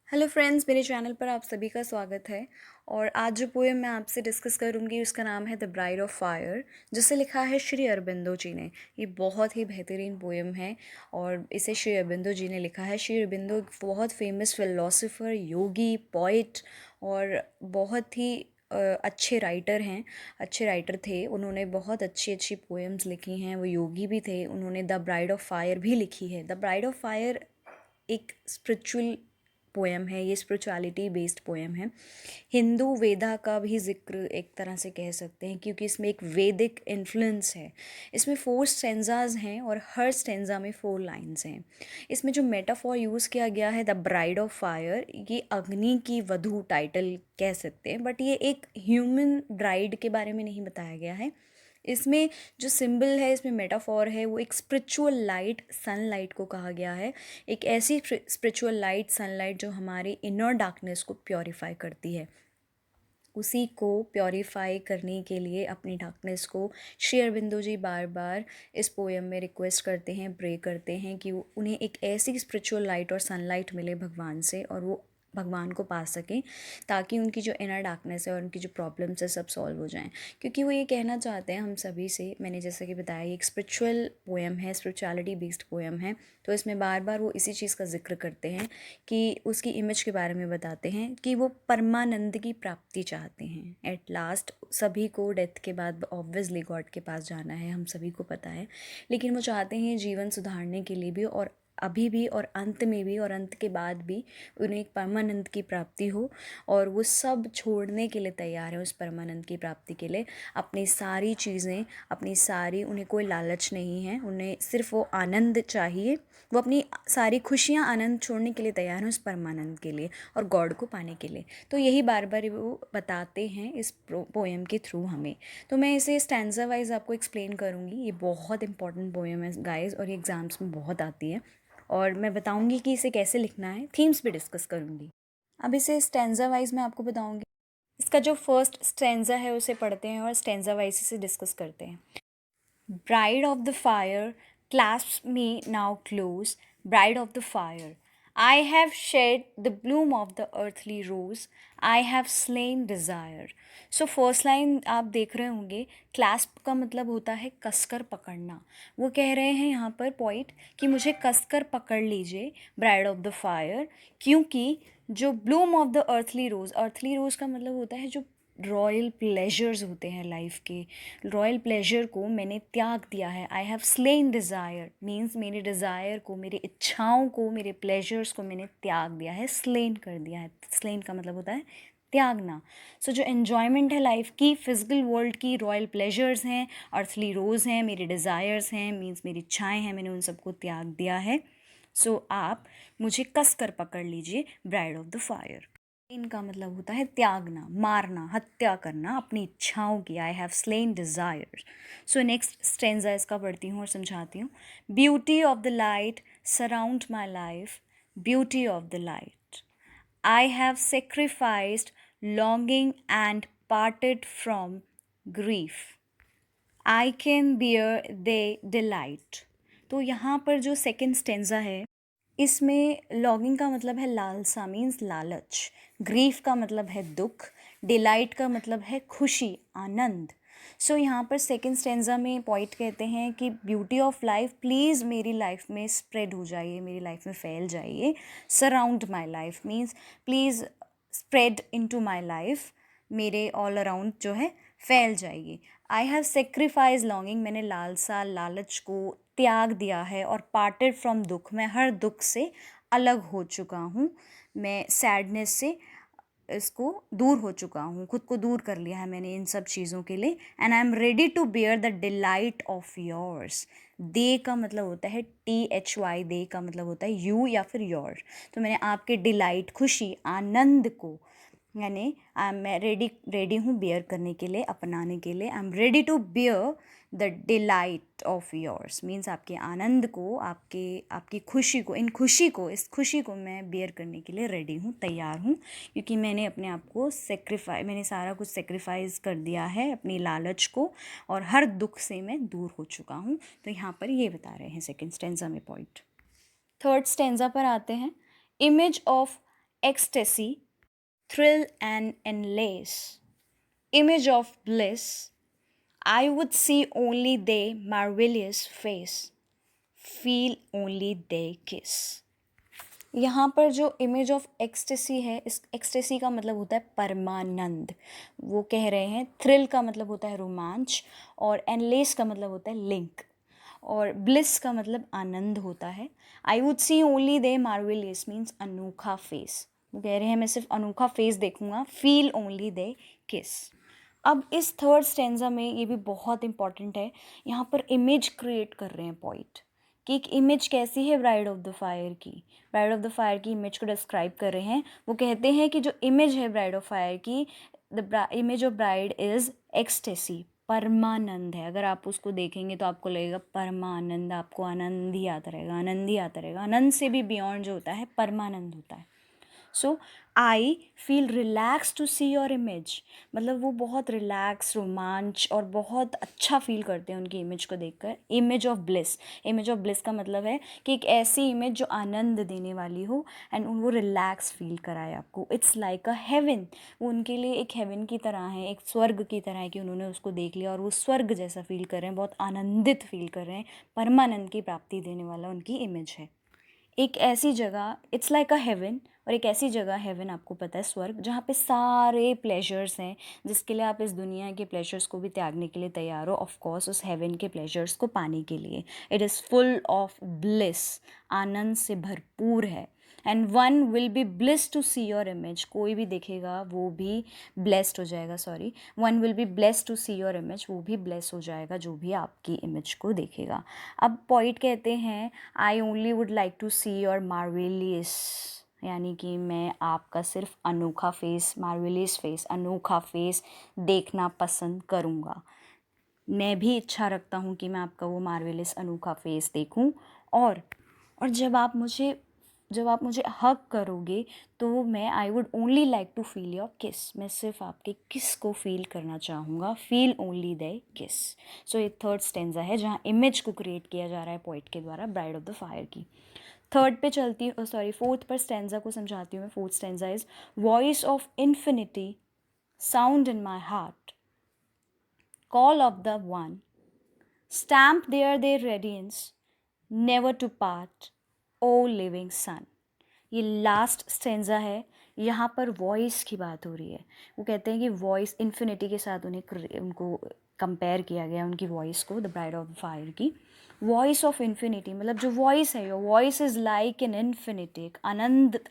Hello friends, मेरे channel पर आप सभी का स्वागत है। और आज जो पोएम मैं आपसे डिस्कस करूंगी उसका नाम है द ब्राइड ऑफ फायर, जिसे लिखा है श्री अरबिंदो जी ने। ये बहुत ही बेहतरीन पोएम है और इसे श्री अरबिंदो जी ने लिखा है। श्री अरबिंदो एक बहुत फेमस फिलोसोफर, योगी, पोइट और बहुत ही अच्छे राइटर हैं। अच्छे राइटर थे। उन्होंने बहुत अच्छी अच्छी पोएम्स लिखी हैं। वो योगी भी थे। उन्होंने द ब्राइड ऑफ फायर भी लिखी है। द ब्राइड ऑफ फायर एक स्पिरिचुअल पोएम है। ये स्पिरिचुअलिटी बेस्ड पोएम है। हिंदू वेदा का भी जिक्र एक तरह से कह सकते हैं, क्योंकि इसमें एक वैदिक इन्फ्लुएंस है। इसमें 4 स्टेंजाज हैं और हर स्टेंजा में 4 लाइन्स हैं। इसमें जो मेटाफॉर यूज़ किया गया है द ब्राइड ऑफ फायर, ये अग्नि की वधू टाइटल कह सकते हैं, बट ये एक ह्यूमन ब्राइड के बारे में नहीं बताया गया है। इसमें जो सिंबल है, इसमें मेटाफॉर है, वो एक स्पिरिचुअल लाइट, सनलाइट को कहा गया है। एक ऐसी स्पिरिचुअल लाइट, सनलाइट जो हमारे इनर डार्कनेस को प्योरीफाई करती है। उसी को प्योरीफाई करने के लिए, अपनी डार्कनेस को, श्री अरबिंदो जी बार बार इस पोएम में रिक्वेस्ट करते हैं, प्रे करते हैं कि उन्हें एक ऐसी स्पिरिचुअल लाइट और सनलाइट मिले भगवान से और वो भगवान को पा सकें, ताकि उनकी जो इनर डार्कनेस है और उनकी जो प्रॉब्लम्स है सब सॉल्व हो जाएं। क्योंकि वो ये कहना चाहते हैं हम सभी से, मैंने जैसे कि बताया ये एक स्पिरिचुअल पोएम है, स्पिरिचुअलिटी बेस्ड पोएम है। तो इसमें बार बार वो इसी चीज़ का जिक्र करते हैं कि उसकी इमेज के बारे में बताते हैं कि वो परमानंद की प्राप्ति चाहते हैं। एट लास्ट सभी को डेथ के बाद ऑब्वियसली गॉड के पास जाना है, हम सभी को पता है। लेकिन वो चाहते हैं जीवन सुधारने के लिए भी, और अभी भी, और अंत में भी, और अंत के बाद भी उन्हें एक परमानंद की प्राप्ति हो। और वो सब छोड़ने के लिए तैयार है उस परमानंद की प्राप्ति के लिए। अपनी सारी चीज़ें, अपनी सारी, उन्हें कोई लालच नहीं है, उन्हें सिर्फ वो आनंद चाहिए। वो अपनी सारी खुशियाँ, आनंद छोड़ने के लिए तैयार हैं उस परमानंद के लिए और गॉड को पाने के लिए। तो यही बार बार वो बताते हैं इस पोएम के थ्रू हमें। तो मैं इसे स्टैंजा वाइज आपको एक्सप्लेन करूँगी। ये बहुत इंपॉर्टेंट पोएम है गाइज, और ये एग्ज़ाम्स में बहुत आती है। और मैं बताऊँगी कि इसे कैसे लिखना है, थीम्स भी डिस्कस करूँगी। अब इसे स्टैंजा वाइज मैं आपको बताऊँगी। इसका जो फर्स्ट स्टैंजा है उसे पढ़ते हैं और स्टैंजा वाइज इसे डिस्कस करते हैं। Bride of the fire, clasp me now close, bride of the fire. I have shed the bloom of the earthly rose, I have slain desire. So first line आप देख रहे होंगे, clasp का मतलब होता है कसकर पकड़ना। वो कह रहे हैं यहाँ पर पॉइंट कि मुझे कसकर पकड़ लीजिए, ब्राइड ऑफ द फायर, क्योंकि जो ब्लूम ऑफ द अर्थली रोज़ का मतलब होता है जो रॉयल प्लेजर्स होते हैं लाइफ के, रॉयल प्लेजर को मैंने त्याग दिया है। I have slain desire means मेरे डिज़ायर को, मेरी इच्छाओं को, मेरे प्लेजर्स को मैंने त्याग दिया है, स्लेन कर दिया है। स्लेन का मतलब होता है त्यागना। सो जो एन्जॉयमेंट है लाइफ की, फिजिकल वर्ल्ड की, रॉयल प्लेजर्स हैं, अर्थली रोज़ हैं, मेरे डिज़ायर्स हैं, मीन्स मेरी इच्छाएं हैं, मैंने उन सबको त्याग दिया है। सो आप मुझे कस कर पकड़ लीजिए, ब्राइड ऑफ द फायर। इनका मतलब होता है त्यागना, मारना, हत्या करना अपनी इच्छाओं की। I have slain desire. So next stanza इसका पढ़ती हूँ और समझाती हूँ। Beauty of the light surround my life, beauty of the light. I have sacrificed longing and parted from grief, I can bear they delight. तो यहाँ पर जो सेकेंड स्टेंजा है, इसमें लॉन्गिंग का मतलब है लालसा, मीन्स लालच। ग्रीफ का मतलब है दुख। डिलाइट का मतलब है खुशी, आनंद। सो यहाँ पर सेकेंड स्टेंजा में पॉइंट कहते हैं कि ब्यूटी ऑफ लाइफ प्लीज़ मेरी लाइफ में स्प्रेड हो जाइए, मेरी लाइफ में फैल जाइए। Surround my life means please spread into my life, मेरे ऑल अराउंड जो है फैल जाइए। आई हैव सेक्रीफाइस लॉन्गिंग, मैंने लालसा, लालच को त्याग दिया है। और पार्टेड फ्रॉम दुख, मैं हर दुख से अलग हो चुका हूँ। मैं सैडनेस से इसको दूर हो चुका हूँ, खुद को दूर कर लिया है मैंने इन सब चीज़ों के लिए। And I am ready to bear the delight of yours. दे का मतलब होता है THY, दे का मतलब होता है यू या फिर योर। तो मैंने आपके डिलाइट, खुशी, आनंद को, यानी मैं रेडी हूँ बियर करने के लिए, अपनाने के लिए। I am ready to bear the delight of yours means आपके आनंद को, आपकी खुशी को, इस खुशी को मैं बियर करने के लिए रेडी हूँ, तैयार हूँ। क्योंकि मैंने अपने आप को मैंने सारा कुछ सेक्रीफाइस कर दिया है, अपनी लालच को, और हर दुख से मैं दूर हो चुका हूँ। तो यहाँ पर ये बता रहे हैं सेकेंड स्टेंजा में पॉइंट। थर्ड स्टेंजा पर आते हैं। Image of ecstasy, thrill and endless, image of bliss, I would see only their marvelous face, feel only their kiss. यहाँ पर जो इमेज ऑफ एक्सटेसी है, इस एक्सटेसी का मतलब होता है परमानंद, वो कह रहे हैं। थ्रिल का मतलब होता है रोमांच, और एनलेस का मतलब होता है लिंक, और ब्लिस का मतलब आनंद होता है। I would see only the marvelous means अनोखा फेस, वो कह रहे हैं मैं सिर्फ अनोखा फेस देखूंगा। फील ओनली दे किस। अब इस थर्ड स्टेंजा में ये भी बहुत इंपॉर्टेंट है, यहाँ पर इमेज क्रिएट कर रहे हैं पोइट कि एक इमेज कैसी है ब्राइड ऑफ द फायर की। ब्राइड ऑफ द फायर की इमेज को डिस्क्राइब कर रहे हैं। वो कहते हैं कि जो इमेज है ब्राइड ऑफ फायर की, the image of bride is ecstasy, परमानंद है। अगर आप उसको देखेंगे तो आपको लगेगा परमानंद, आपको आनंद ही आता रहेगा, आनंद ही आता रहेगा। आनंद से भी बियॉन्ड जो होता है परमानंद होता है। So I feel relax to see your image, मतलब वो बहुत रिलैक्स, रोमांच और बहुत अच्छा फील करते हैं उनकी इमेज को देखकर। Image of bliss, image of bliss का मतलब है कि एक ऐसी इमेज जो आनंद देने वाली हो एंड वो रिलैक्स फील कराए आपको। इट्स लाइक अ हेवन, वो उनके लिए एक हेवन की तरह है, एक स्वर्ग की तरह है कि उन्होंने उसको देख लिया और वो स्वर्ग जैसा फील कर रहे हैं, बहुत आनंदित फील कर रहे हैं। परमानंद की प्राप्ति देने वाला उनकी इमेज है। एक ऐसी जगह, इट्स लाइक अ हेवन, और एक ऐसी जगह, हेवन आपको पता है स्वर्ग, जहाँ पे सारे प्लेजर्स हैं, जिसके लिए आप इस दुनिया के प्लेजर्स को भी त्यागने के लिए तैयार हो, ऑफ कोर्स उस हेवन के प्लेजर्स को पाने के लिए। It is full of bliss, आनंद से भरपूर है। And one will be bliss to see your image, कोई भी देखेगा वो भी ब्लेस्ड हो जाएगा, sorry, one will be blessed to see your image, वो भी ब्लेस हो जाएगा जो भी आपकी इमेज को देखेगा। अब पॉइंट कहते हैं I only would like to see your marvelous, यानी कि मैं आपका सिर्फ अनोखा फेस, मार्वेलियस फेस, अनोखा फेस देखना पसंद करूँगा। मैं भी इच्छा रखता हूँ कि मैं आपका वो मार्वेलियस अनोखा फेस देखूँ। और जब आप मुझे हग करोगे तो मैं I would only like to feel your kiss, मैं सिर्फ आपके किस को फील करना चाहूँगा। फील ओनली द किस। सो ये थर्ड स्टेंजा है जहाँ इमेज को क्रिएट किया जा रहा है पोइट के द्वारा ब्राइड ऑफ द फायर की। थर्ड पे चलती हूँ, सॉरी फोर्थ पर स्टेंजा को समझाती हूँ मैं। Fourth stanza is voice of infinity, sound in my heart, call of the one, stamp there their radiance, never to part, O living sun। ये लास्ट स्टेंजा है, यहाँ पर वॉइस की बात हो रही है। वो कहते हैं कि वॉइस इन्फिनिटी के साथ उनको कंपेयर किया गया, उनकी वॉइस को, द ब्राइड ऑफ फायर की। वॉइस ऑफ इन्फिनिटी मतलब जो वॉइस है, your voice is like an infinity, एक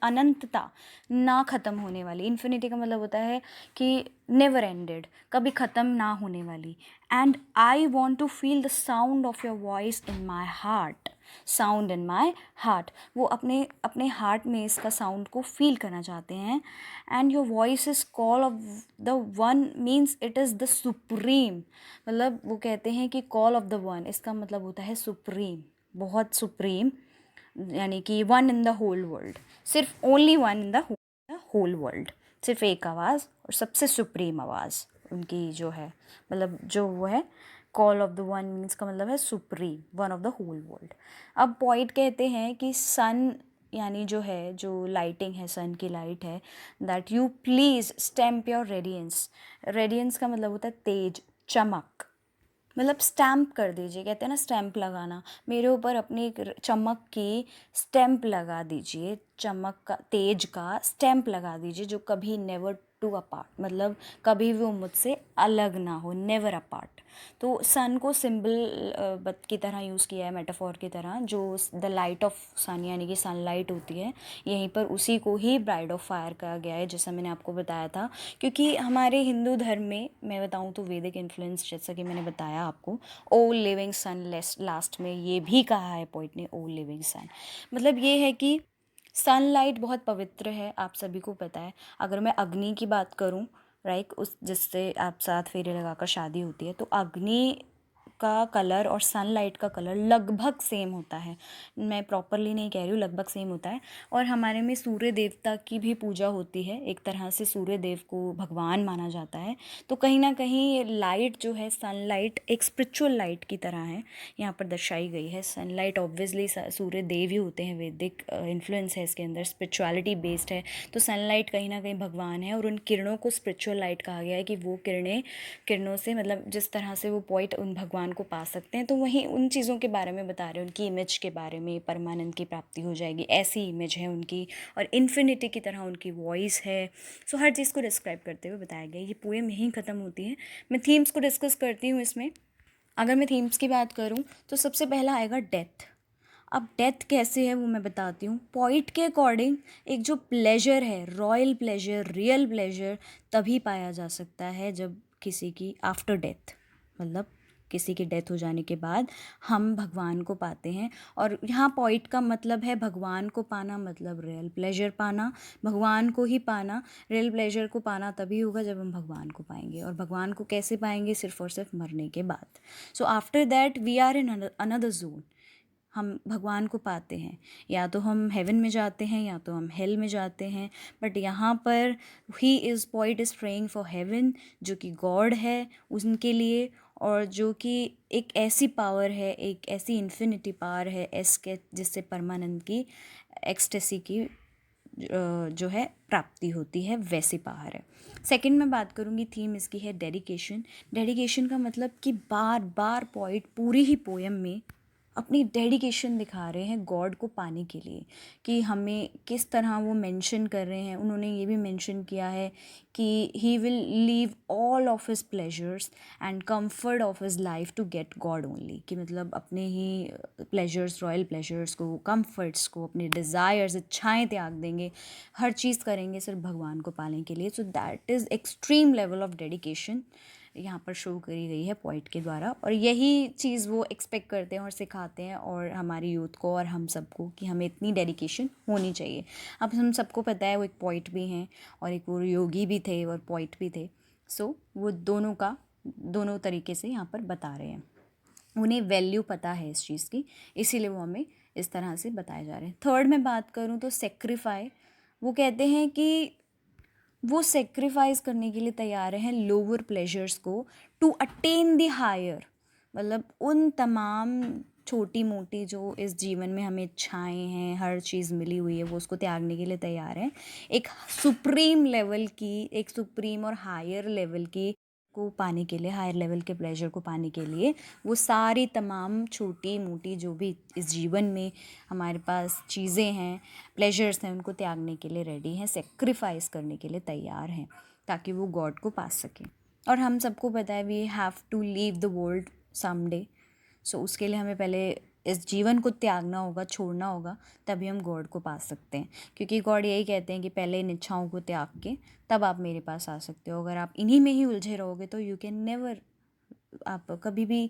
अनंतता, ना ख़त्म होने वाली। इन्फिनिटी का मतलब होता है कि नेवर एंडेड, कभी ख़त्म ना होने वाली। And I want to feel the sound of your voice in my heart, sound in my heart, वो अपने अपने हार्ट में इसका साउंड को फील करना चाहते हैं। And your voice is call of the one means it is the supreme, मतलब वो कहते हैं कि कॉल ऑफ द वन, इसका मतलब होता है सुप्रीम, बहुत सुप्रीम, यानी कि one in the whole world, सिर्फ only one in the whole world, सिर्फ एक आवाज़ और सबसे सुप्रीम आवाज़ उनकी जो है, मतलब जो वो है call of the one means का मतलब है supreme, one of the whole world. अब पॉइंट कहते हैं कि सन, यानी जो है, जो लाइटिंग है, सन की लाइट है, that you please stamp your radiance. Radiance का मतलब होता है तेज, चमक, मतलब स्टैम्प कर दीजिए, कहते हैं ना स्टैम्प लगाना, मेरे ऊपर अपनी एक चमक की स्टैम्प लगा दीजिए, चमक का, तेज का स्टैम्प लगा दीजिए, जो कभी नेवर टू अपार्ट, मतलब कभी भी वो मुझसे अलग ना हो, नेवर अपार्ट। तो सन को सिंबल की तरह यूज़ किया है, मेटाफॉर की तरह, जो द लाइट ऑफ सन यानी कि सनलाइट होती है, यहीं पर उसी को ही ब्राइड ऑफ फायर कहा गया है, जैसा मैंने आपको बताया था। क्योंकि हमारे हिंदू धर्म में मैं बताऊँ तो वैदिक इन्फ्लुएंस, जैसा कि मैंने बताया आपको, ओ लिविंग सन, लास्ट में ये भी कहा है पोइट ने, ओ लिविंग सन, मतलब ये है कि सनलाइट बहुत पवित्र है, आप सभी को पता है। अगर मैं अग्नि की बात करूं, राइट, उस जिससे आप साथ फेरे लगाकर शादी होती है, तो अग्नि का कलर और सनलाइट का कलर लगभग सेम होता है। मैं प्रॉपरली नहीं कह रही हूँ, लगभग सेम होता है। और हमारे में सूर्य देवता की भी पूजा होती है, एक तरह से सूर्य देव को भगवान माना जाता है। तो कहीं ना कहीं लाइट जो है, सनलाइट एक स्पिरिचुअल लाइट की तरह है, यहाँ पर दर्शाई गई है। सनलाइट ऑब्वियसली सूर्य देव ही होते हैं, वैदिक इन्फ्लुएंस है इसके अंदर, स्पिरिचुअलिटी बेस्ड है। तो सनलाइट कहीं ना कहीं भगवान है, और उन किरणों को स्पिरिचुअल लाइट कहा गया है कि वो किरणों से मतलब जिस तरह से वो पॉइंट उन भगवान को पा सकते हैं, तो वहीं उन चीज़ों के बारे में बता रहे हैं, उनकी इमेज के बारे में, परमानंद की प्राप्ति हो जाएगी ऐसी इमेज है उनकी, और इन्फिनिटी की तरह उनकी वॉइस है। सो हर चीज़ को डिस्क्राइब करते हुए बताया गया। ये पोएम यहीं ख़त्म होती है। मैं थीम्स को डिस्कस करती हूँ इसमें। अगर मैं थीम्स की बात करूँ तो सबसे पहला आएगा डेथ। अब डेथ कैसे है वो मैं बताती हूँ। पॉइट के अकॉर्डिंग एक जो प्लेजर है, रॉयल प्लेजर, रियल प्लेजर, तभी पाया जा सकता है जब किसी की आफ्टर डेथ, मतलब किसी की डेथ हो जाने के बाद हम भगवान को पाते हैं। और यहाँ पॉइंट का मतलब है भगवान को पाना, मतलब रियल प्लेजर पाना, भगवान को ही पाना। रियल प्लेजर को पाना तभी होगा जब हम भगवान को पाएंगे, और भगवान को कैसे पाएंगे? सिर्फ और सिर्फ मरने के बाद। So after that we are in another zone. हम भगवान को पाते हैं, या तो हम हेवन में जाते हैं या तो हम हेल में जाते हैं। बट यहाँ पर he is point is praying for heaven, जो कि गॉड है उनके लिए, और जो कि एक ऐसी पावर है, एक ऐसी इन्फिनिटी पावर है एसके, जिससे परमानंद की एक्सटेसी की जो है प्राप्ति होती है, वैसी पावर है। सेकंड में बात करूँगी, थीम इसकी है डेडिकेशन। डेडिकेशन का मतलब कि बार बार पॉइंट पूरी ही पोएम में अपनी डेडिकेशन दिखा रहे हैं गॉड को पाने के लिए, कि हमें किस तरह वो मेंशन कर रहे हैं। उन्होंने ये भी मेंशन किया है कि he will leave all of his pleasures and comfort of his life to get God only, कि मतलब अपने ही प्लेजर्स, रॉयल प्लेजर्स को, कंफर्ट्स को, अपने डिज़ायर्स, इच्छाएं त्याग देंगे, हर चीज़ करेंगे सिर्फ भगवान को पाने के लिए। So that is extreme level of dedication यहाँ पर शो करी गई है पॉइंट के द्वारा, और यही चीज़ वो एक्सपेक्ट करते हैं और सिखाते हैं, और हमारी यूथ को और हम सबको, कि हमें इतनी डेडिकेशन होनी चाहिए। अब हम सबको पता है वो एक पॉइंट भी हैं, और एक वो योगी भी थे और पॉइंट भी थे। सो वो दोनों तरीके से यहाँ पर बता रहे हैं, उन्हें वैल्यू पता है इस चीज़ की, इसीलिए वो हमें इस तरह से बताए जा रहे हैं। थर्ड में बात करूँ तो सेक्रीफाई। वो कहते हैं कि वो सेक्रीफाइस करने के लिए तैयार हैं लोअर प्लेजर्स को टू अटेन द हायर, मतलब उन तमाम छोटी मोटी जो इस जीवन में हमें इच्छाएं हैं, हर चीज़ मिली हुई है, वो उसको त्यागने के लिए तैयार हैं। एक सुप्रीम लेवल की, एक सुप्रीम और हायर लेवल की को पाने के लिए, हायर लेवल के प्लेजर को पाने के लिए वो सारी तमाम छोटी मोटी जो भी इस जीवन में हमारे पास चीज़ें हैं, प्लेजर्स हैं, उनको त्यागने के लिए रेडी हैं, सेक्रीफाइस करने के लिए तैयार हैं, ताकि वो गॉड को पा सकें। और हम सबको पता है we have to leave the world someday. So उसके लिए हमें पहले इस जीवन को त्यागना होगा, छोड़ना होगा, तभी हम गॉड को पा सकते हैं। क्योंकि गॉड यही कहते हैं कि पहले इन इच्छाओं को त्याग के तब आप मेरे पास आ सकते हो। अगर आप इन्हीं में ही उलझे रहोगे तो यू कैन नेवर, आप कभी भी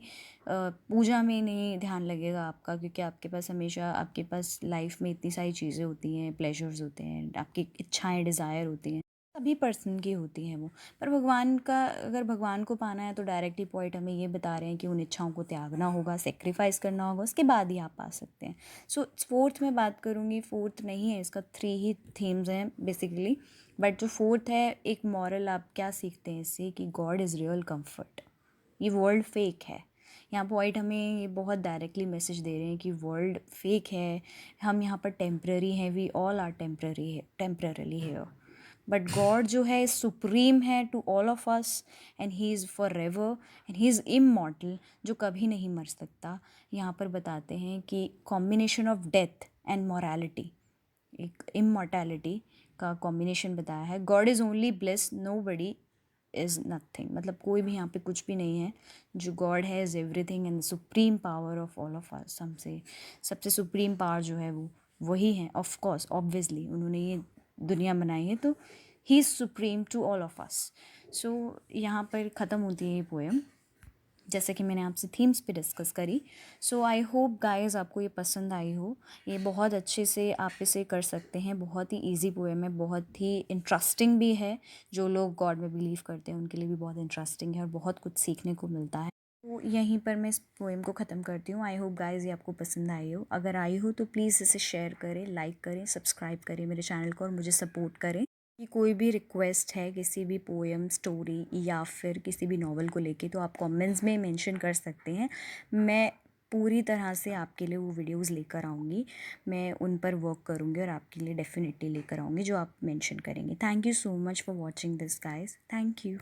पूजा में नहीं ध्यान लगेगा आपका, क्योंकि आपके पास हमेशा, आपके पास लाइफ में इतनी सारी चीज़ें होती हैं, प्लेजर्स होते हैं, आपकी इच्छाएं, डिज़ायर होती हैं, सभी पर्सन की होती हैं वो। पर भगवान का, अगर भगवान को पाना है तो डायरेक्टली पॉइंट हमें ये बता रहे हैं कि उन इच्छाओं को त्यागना होगा, सेक्रीफाइस करना होगा, उसके बाद ही आप पा सकते हैं। सो फोर्थ में बात करूँगी, फोर्थ नहीं है, इसका 3 ही थीम्स हैं बेसिकली। बट जो फोर्थ है, एक मॉरल आप क्या सीखते हैं इससे, कि गॉड इज़ रियल कम्फर्ट, ये वर्ल्ड फेक है। यहाँ पॉइंट हमें ये बहुत डायरेक्टली मैसेज दे रहे हैं कि वर्ल्ड फेक है, हम यहाँ पर टेम्प्रेरी हैं, वी ऑल आर टेम्प्रेरी है, टेम्प्रेरली है। बट गॉड जो है सुप्रीम है to all of us, and he is for ever, and he is immortal, जो कभी नहीं मर सकता। यहाँ पर बताते हैं कि combination of death and morality, एक इमॉर्टैलिटी का कॉम्बिनेशन बताया है। God is only bliss, nobody is nothing, मतलब कोई भी यहाँ पे कुछ भी नहीं है। जो गॉड है is everything, and supreme power of all of अस, हमसे सबसे सुप्रीम पावर जो है वो वही है। ऑफ कोर्स, ऑब्वियसली उन्होंने ये दुनिया बनाई है, तो he is supreme to all of us. So यहाँ पर ख़त्म होती है ये पोएम, जैसे कि मैंने आपसे थीम्स पे डिस्कस करी। सो आई होप गाइस आपको ये पसंद आई हो। ये बहुत अच्छे से आप इसे कर सकते हैं, बहुत ही इजी पोएम है, बहुत ही इंटरेस्टिंग भी है। जो लोग गॉड में बिलीव करते हैं उनके लिए भी बहुत इंटरेस्टिंग है, और बहुत कुछ सीखने को मिलता है। तो यहीं पर मैं इस पोएम को ख़त्म करती हूँ। आई होप गाइज़ ये आपको पसंद आई हो। अगर आई हो तो प्लीज़ इसे शेयर करें, लाइक करें, सब्सक्राइब करें मेरे चैनल को और मुझे सपोर्ट करें। कि कोई भी रिक्वेस्ट है किसी भी पोएम, स्टोरी या फिर किसी भी नॉवल को लेके तो आप कमेंट्स में मेंशन कर सकते हैं। मैं पूरी तरह से आपके लिए वो वीडियोस लेकर आऊँगी। मैं उन पर वर्क करूँगी और आपके लिए डेफ़िनेटली लेकर आऊँगी जो आप मेंशन करेंगे। Thank you so much for watching this guys. Thank you.